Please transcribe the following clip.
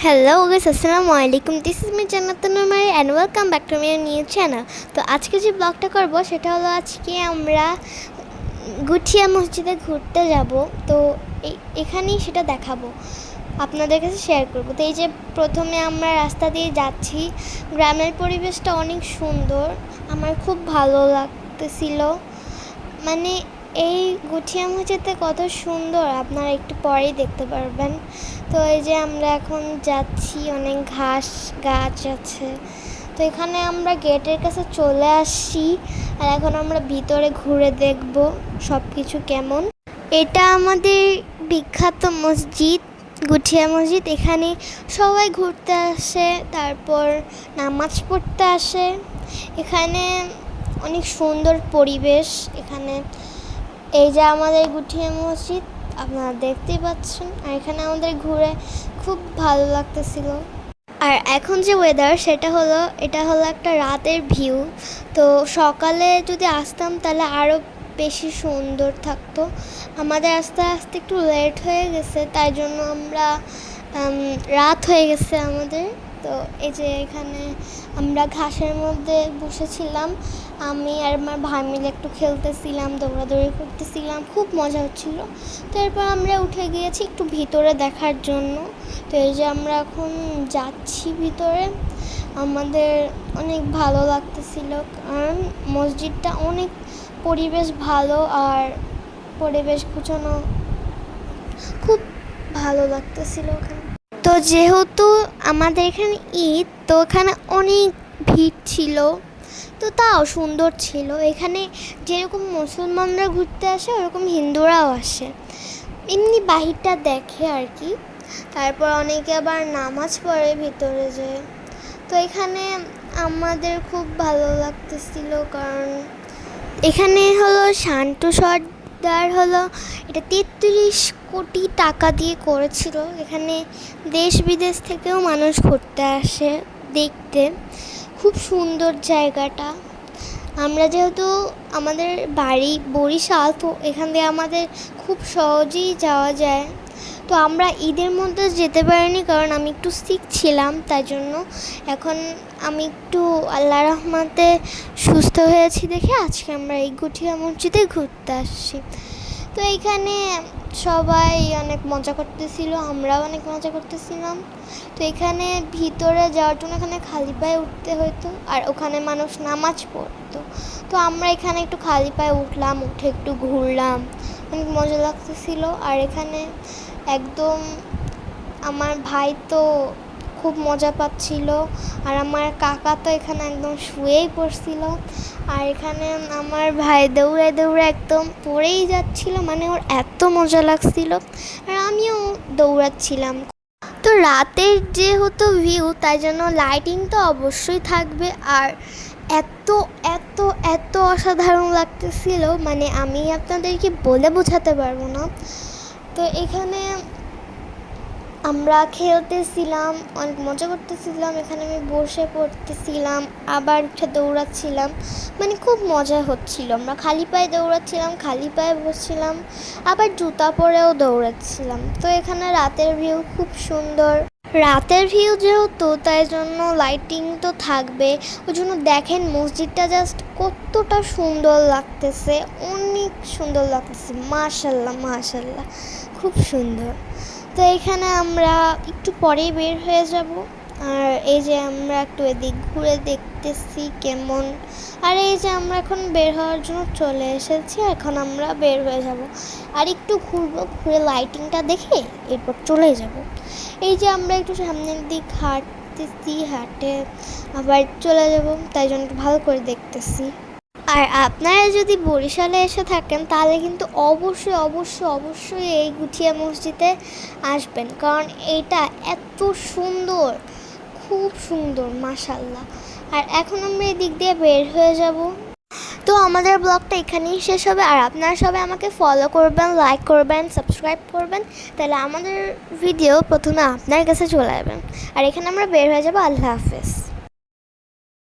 Hello guys, আসসালামু আলাইকুম। This is me Jannatun Numari and welcome back to my new channel. তো আজকে যে ব্লগটা করব সেটা হলো আজকে আমরা গুঠিয়া মসজিদে ঘুরতে যাব। তো এখানেই সেটা দেখাবো, আপনাদের কাছে শেয়ার করব। তো এই যে প্রথমে আমরা রাস্তা দিয়ে যাচ্ছি, গ্রামের পরিবেশটা অনেক সুন্দর, আমার খুব ভালো লাগতেছিল। মানে এই গুঠিয়া মসজিদটা কত সুন্দর আপনারা একটু পরেই দেখতে পারবেন। তো এই যে আমরা এখন যাচ্ছি, অনেক ঘাস গাছ আছে। তো এখানে আমরা গেটের কাছে চলে আসছি, আর এখন আমরা ভিতরে ঘুরে দেখব সব কিছু কেমন। এটা আমাদের বিখ্যাত মসজিদ, গুঠিয়া মসজিদ। এখানে সবাই ঘুরতে আসে, তারপর নামাজ পড়তে আসে। এখানে অনেক সুন্দর পরিবেশ। এখানে এই যে আমাদের গুঠিয়া মসজিদ আপনারা দেখতেই পাচ্ছেন, আর এখানে আমাদের ঘুরে খুব ভালো লাগতেছিল। আর এখন যে ওয়েদার এটা হলো একটা রাতের ভিউ। তো সকালে যদি আসতাম তাহলে আরও বেশি সুন্দর থাকতো। আমাদের আস্তে আস্তে একটু লেট হয়ে গেছে, তাই জন্য আমরা রাত হয়ে গেছে আমাদের। তো এই যে এখানে আমরা ঘাসের মধ্যে বসেছিলাম, আমি আর আমার ভাই মিলে একটু খেলতেছিলাম, দৌড়াদৌড়ি করতেছিলাম, খুব মজা হচ্ছিলো। তো এরপর আমরা উঠে গিয়েছি একটু ভিতরে দেখার জন্য। তো এই যে আমরা এখন যাচ্ছি ভিতরে, আমাদের অনেক ভালো লাগতেছিল, কারণ মসজিদটা অনেক পরিবেশ ভালো, আর পরিবেশ গুছানো, খুব ভালো লাগতেছিল ওখানে। তো যেহেতু আমাদের এখানে ঈদ, তো এখানে অনেক ভিড় ছিল, তো তাও সুন্দর ছিল। এখানে যেরকম মুসলমানরা ঘুরতে আসে ওরকম হিন্দুরাও আসে, এমনি বাহিরটা দেখে আর কি। তারপর অনেকে আবার নামাজ পড়ে ভিতরে যায়। তো এখানে আমাদের খুব ভালো লাগতেছিল, কারণ এখানে হলো শান্তু সর্দার হলো এটা 33 কোটি টাকা দিয়ে করেছিল। এখানে দেশ বিদেশ থেকেও মানুষ ঘুরতে আসে দেখতে, খুব সুন্দর জায়গাটা। আমরা যেহেতু আমাদের বাড়ি বরিশাল, তো এখান থেকে আমাদের খুব সহজেই যাওয়া যায়। তো আমরা ঈদের মধ্যে যেতে পারিনি, কারণ আমি একটু সিক ছিলাম, তাই জন্য। এখন আমি একটু আল্লাহ রহমতে সুস্থ হয়েছি দেখে আজকে আমরা এই গুঠিয়া মসজিদে ঘুরতে আসছি। তো এইখানে সবাই অনেক মজা করতেছিল, আমরাও অনেক মজা করতেছিলাম। তো এখানে ভিতরে যাওয়ার জন্য এখানে খালি পায়ে উঠতে হতো, আর ওখানে মানুষ নামাজ পড়তো। তো আমরা এখানে একটু খালি পায়ে উঠলাম, উঠে একটু ঘুরলাম, অনেক মজা লাগতেছিল। আর এখানে একদম আমার ভাই তো খুব মজা পাচ্ছিল, আর আমার কাকা তো এখানে একদম শুয়েই পড়ছিল। আর এখানে আমার ভাই দৌড়ে দৌড়ে একদম পড়েই যাচ্ছিল, মানে ওর এত মজা লাগছিল, আর আমিও দৌড়াচ্ছিলাম। তো রাতের যেহেতু ভিউ, তাই জন্য লাইটিং তো অবশ্যই থাকবে, আর এত এত এত অসাধারণ লাগতেছিল, মানে আমি আপনাদেরকে বলে বোঝাতে পারবো না। তো এখানে আমরা খেলতেছিলাম, অনেক মজা করতেছিলাম। এখানে আমি বসে পড়তেছিলাম, আবার উঠে দৌড়াচ্ছিলাম, মানে খুব মজা হচ্ছিল। আমরা খালি পায়ে দৌড়াচ্ছিলাম, খালি পায়ে বসছিলাম, আবার জুতা পরেও দৌড়াচ্ছিলাম। তো এখানে রাতের ভিউ খুব সুন্দর। রাতের ভিউ যেহেতু, তাই জন্য লাইটিং তো থাকবে, ওই জন্য দেখেন মসজিদটা জাস্ট কতটা সুন্দর লাগতেছে, অনেক সুন্দর লাগতেছে, মাশাল্লাহ মাশাল্লাহ, খুব সুন্দর। তো এখানে আমরা একটু পরেই বের হয়ে যাব, আর এই যে আমরা একটু এদিক ঘুরে দেখতেছি কেমন। আর এই যে আমরা এখন বের হওয়ার জন্য চলে এসেছি, এখন আমরা বের হয়ে যাব, আর একটু ঘুরবো, ঘুরে লাইটিংটা দেখে এরপর চলে যাব। এই যে আমরা একটু সামনের দিক হাঁটতেছি, হাঁটে আবার চলে যাব, তাই জন্য একটু ভালো করে দেখতেছি। আর আপনারা যদি বরিশালে এসে থাকেন তাহলে কিন্তু অবশ্যই অবশ্যই অবশ্যই এই গুঠিয়া মসজিদে আসবেন, কারণ এইটা এত সুন্দর, খুব সুন্দর মাশাল্লাহ। আর এখন আমরা এই দিক দিয়ে বের হয়ে যাব। তো আমাদের ব্লগটা এখানেই শেষ হবে, আর আপনারা সবাই আমাকে ফলো করবেন, লাইক করবেন, সাবস্ক্রাইব করবেন, তাহলে আমাদের ভিডিও প্রথমে আপনার কাছে চলে যাবেন। আর এখানে আমরা বের হয়ে যাব। আল্লাহ হাফেজ।